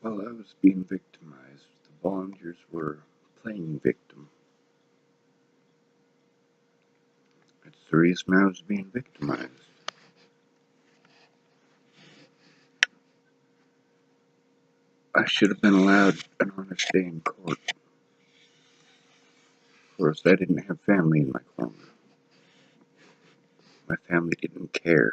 While I was being victimized, the volunteers were playing victim. That's the reason I was being victimized. I should have been allowed an honest day in court. Of course, I didn't have family in my corner. My family didn't care.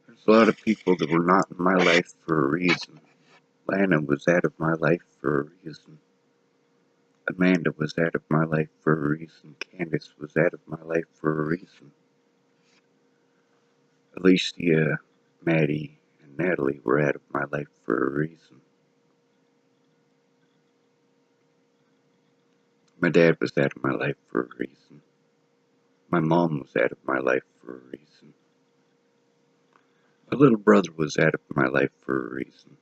There's a lot of people that were not in my life for a reason. Lana was out of my life for a reason. Amanda was out of my life for a reason. Candace was out of my life for a reason. Alicia, Maddie, and Natalie were out of my life for a reason. My dad was out of my life for a reason. My mom was out of my life for a reason. My little brother was out of my life for a reason.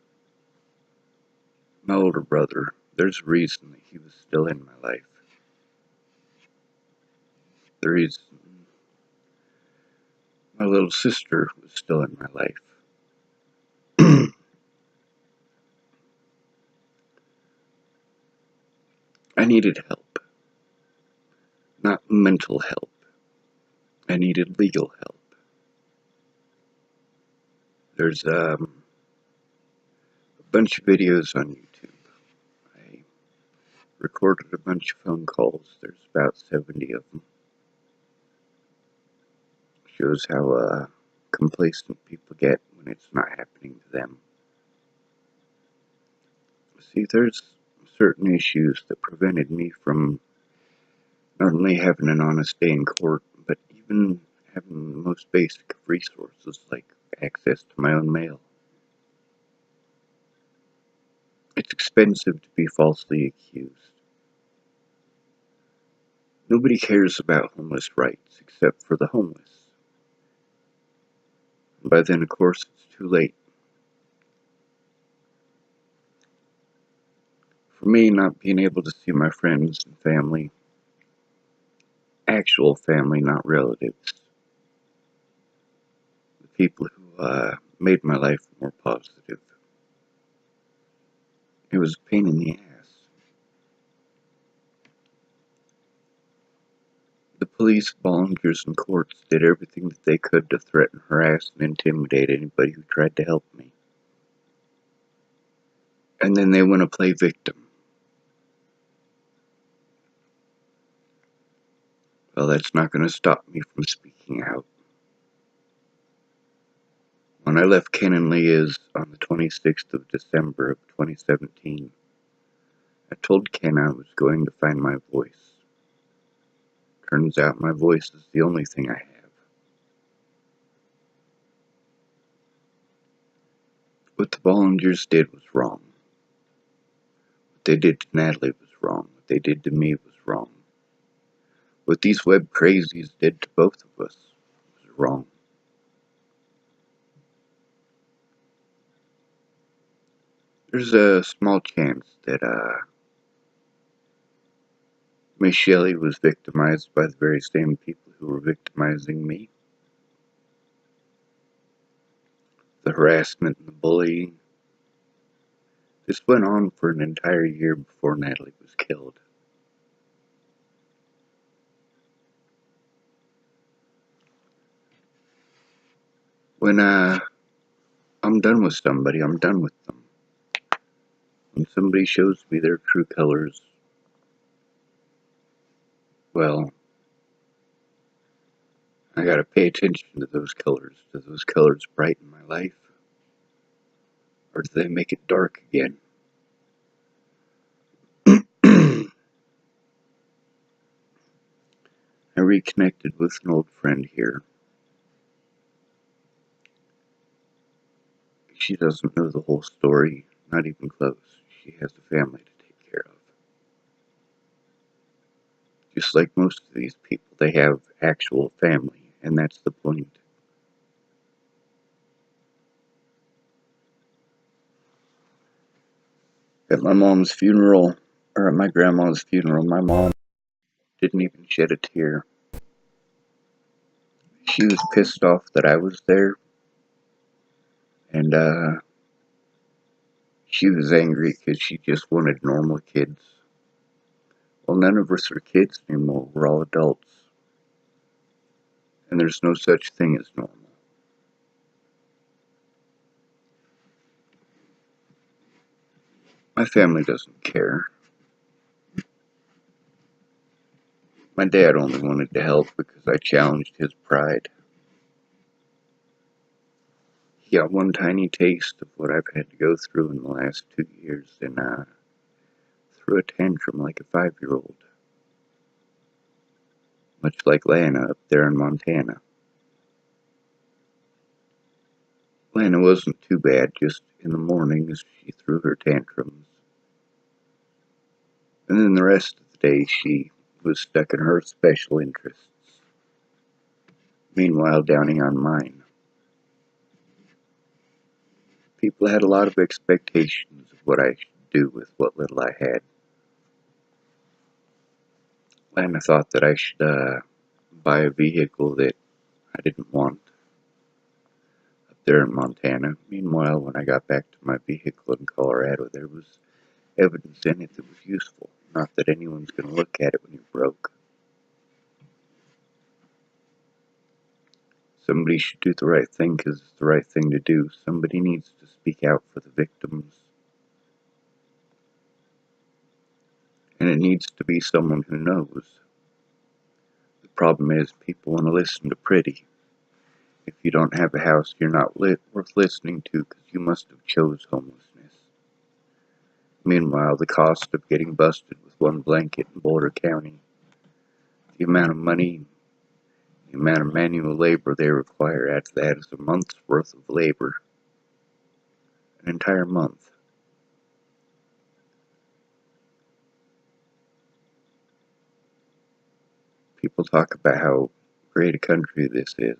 My older brother, there's a reason that he was still in my life. The reason my little sister was still in my life. I needed help. Not mental help. I needed legal help. There's a bunch of videos on YouTube. I recorded a bunch of phone calls. There's about 70 of them. Shows how complacent people get when it's not happening to them. See, there's certain issues that prevented me from not only having an honest day in court, but even having the most basic of resources like access to my own mail. It's expensive to be falsely accused. Nobody cares about homeless rights except for the homeless. And by then, of course, it's too late. For me, not being able to see my friends and family, actual family, not relatives, the people who made my life more positive, it was a pain in the ass. The police, volunteers, and courts did everything that they could to threaten, harass, and intimidate anybody who tried to help me. And then they want to play victim. Well, that's not going to stop me from speaking out. When I left Ken and Leah's on the 26th of December of 2017, I told Ken I was going to find my voice. Turns out my voice is the only thing I have. What the volunteers did was wrong. What they did to Natalie was wrong. What they did to me was wrong. What these web crazies did to both of us was wrong. There's a small chance that Miss Shelley was victimized by the very same people who were victimizing me. The harassment and the bullying. This went on for an entire year before Natalie was killed. When I'm done with somebody, I'm done with them. When somebody shows me their true colors, well, I gotta pay attention to those colors. Do those colors brighten my life? Or do they make it dark again? I reconnected with an old friend here. She doesn't know the whole story, not even close. She has a family to take care of. Just like most of these people, they have actual family, and that's the point. At my mom's funeral, or at my grandma's funeral, my mom didn't even shed a tear. She was pissed off that I was there, And she was angry because she just wanted normal kids. Well, none of us are kids anymore. We're all adults. And there's no such thing as normal. My family doesn't care. My dad only wanted to help because I challenged his pride. He got one tiny taste of what I've had to go through in the last 2 years and threw a tantrum like a 5-year-old. Much like Lana up there in Montana. Lana wasn't too bad, just in the mornings she threw her tantrums. And then the rest of the day she was stuck in her special interests. Meanwhile, downing on mine. People had a lot of expectations of what I should do with what little I had. Lana thought that I should buy a vehicle that I didn't want up there in Montana. Meanwhile, when I got back to my vehicle in Colorado, there was evidence in it that was useful. Not that anyone's going to look at it when you're broke. Somebody should do the right thing because it's the right thing to do. Somebody needs to speak out for the victims. And it needs to be someone who knows. The problem is people want to listen to pretty. If you don't have a house, you're not worth listening to because you must have chose homelessness. Meanwhile, the cost of getting busted with one blanket in Boulder County, the amount of money, the amount of manual labor they require after that is a month's worth of labor. An entire month. People talk about how great a country this is.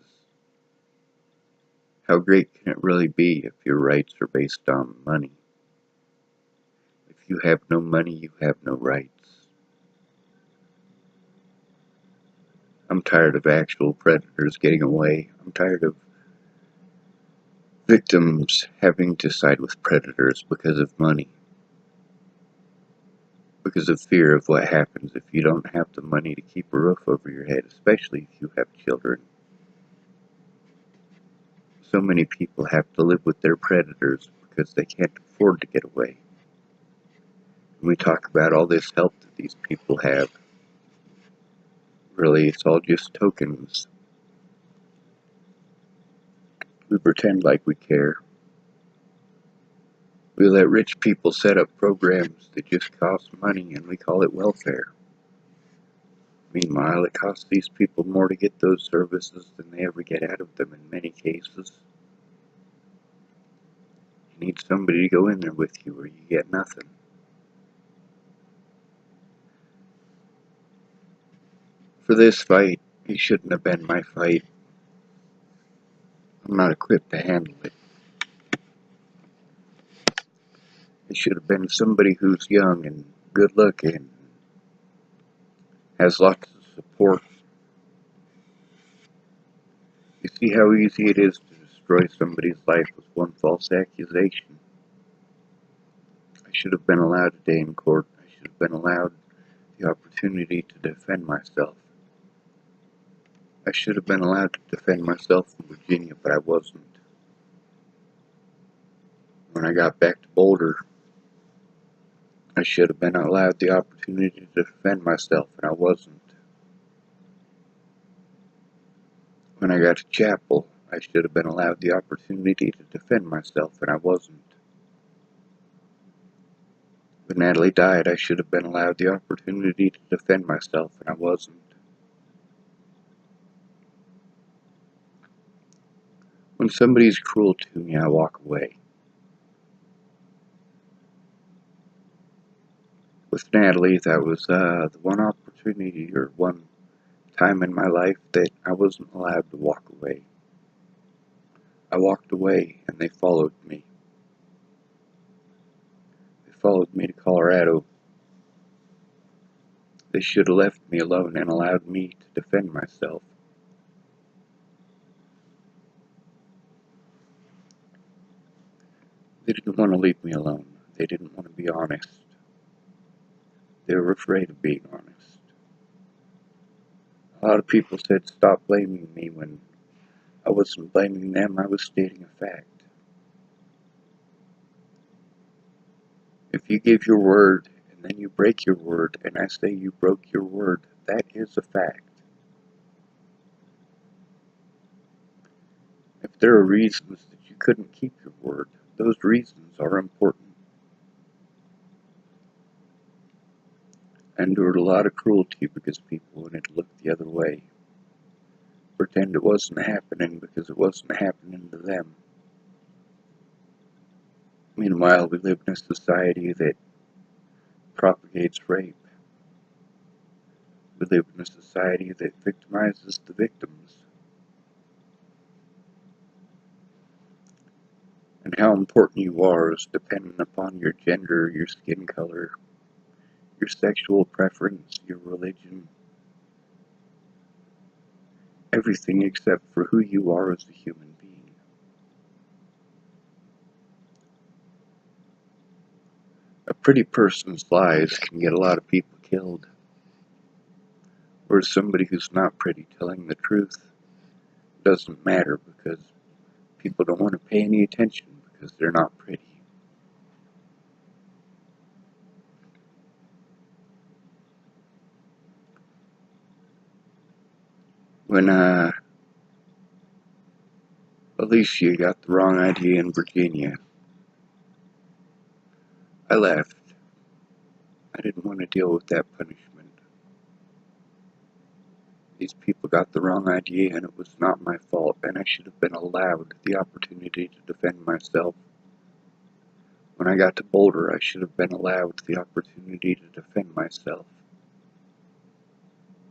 How great can it really be if your rights are based on money? If you have no money, you have no rights. I'm tired of actual predators getting away. I'm tired of victims having to side with predators because of money. Because of fear of what happens if you don't have the money to keep a roof over your head, especially if you have children. So many people have to live with their predators because they can't afford to get away. And we talk about all this help that these people have. Really, it's all just tokens. We pretend like we care. We let rich people set up programs that just cost money and we call it welfare. Meanwhile, it costs these people more to get those services than they ever get out of them in many cases. You need somebody to go in there with you or you get nothing. For this fight, it shouldn't have been my fight. I'm not equipped to handle it. It should have been somebody who's young and good looking, has lots of support. You see how easy it is to destroy somebody's life with one false accusation. I should have been allowed a day in court. I should have been allowed the opportunity to defend myself. I should have been allowed to defend myself in Virginia, but I wasn't. When I got back to Boulder, I should have been allowed the opportunity to defend myself, and I wasn't. When I got to Chapel, I should have been allowed the opportunity to defend myself, and I wasn't. When Natalie died, I should have been allowed the opportunity to defend myself, and I wasn't. When somebody's cruel to me, I walk away. With Natalie, that was the one opportunity or one time in my life that I wasn't allowed to walk away. I walked away and they followed me. They followed me to Colorado. They should have left me alone and allowed me to defend myself. They didn't want to leave me alone. They didn't want to be honest. They were afraid of being honest. A lot of people said stop blaming me when I wasn't blaming them, I was stating a fact. If you give your word and then you break your word, and I say you broke your word, that is a fact. If there are reasons that you couldn't keep your word, those reasons are important. I endured a lot of cruelty because people wanted to look the other way. Pretend it wasn't happening because it wasn't happening to them. Meanwhile, we live in a society that propagates rape. We live in a society that victimizes the victims. And how important you are is dependent upon your gender, your skin color, your sexual preference, your religion, everything except for who you are as a human being. A pretty person's lies can get a lot of people killed. Whereas somebody who's not pretty telling the truth doesn't matter because people don't want to pay any attention because they're not pretty. When Alicia got the wrong idea in Virginia, I left. I didn't want to deal with that punishment. These people got the wrong idea and it was not my fault, and I should have been allowed the opportunity to defend myself. When I got to Boulder, I should have been allowed the opportunity to defend myself.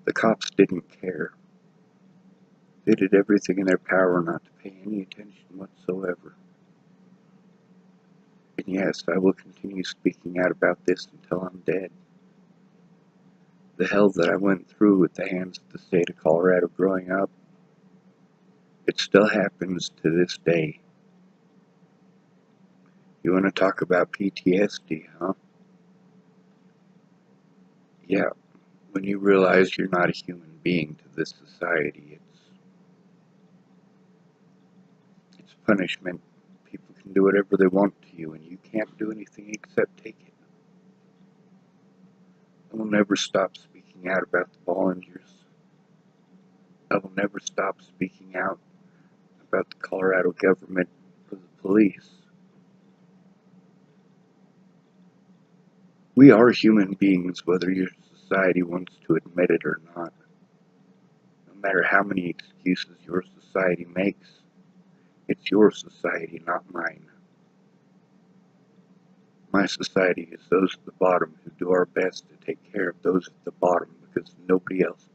The cops didn't care. They did everything in their power not to pay any attention whatsoever. And yes, I will continue speaking out about this until I'm dead. The hell that I went through at the hands of the state of Colorado growing up, it still happens to this day. You want to talk about PTSD, huh? Yeah, when you realize you're not a human being to this society, it's punishment. People can do whatever they want to you, and you can't do anything except take it. I will never stop speaking out about the Bollingers. I will never stop speaking out about the Colorado government or the police. We are human beings, whether your society wants to admit it or not. No matter how many excuses your society makes, it's your society, not mine. My society is those at the bottom who do our best to take care of those at the bottom because nobody else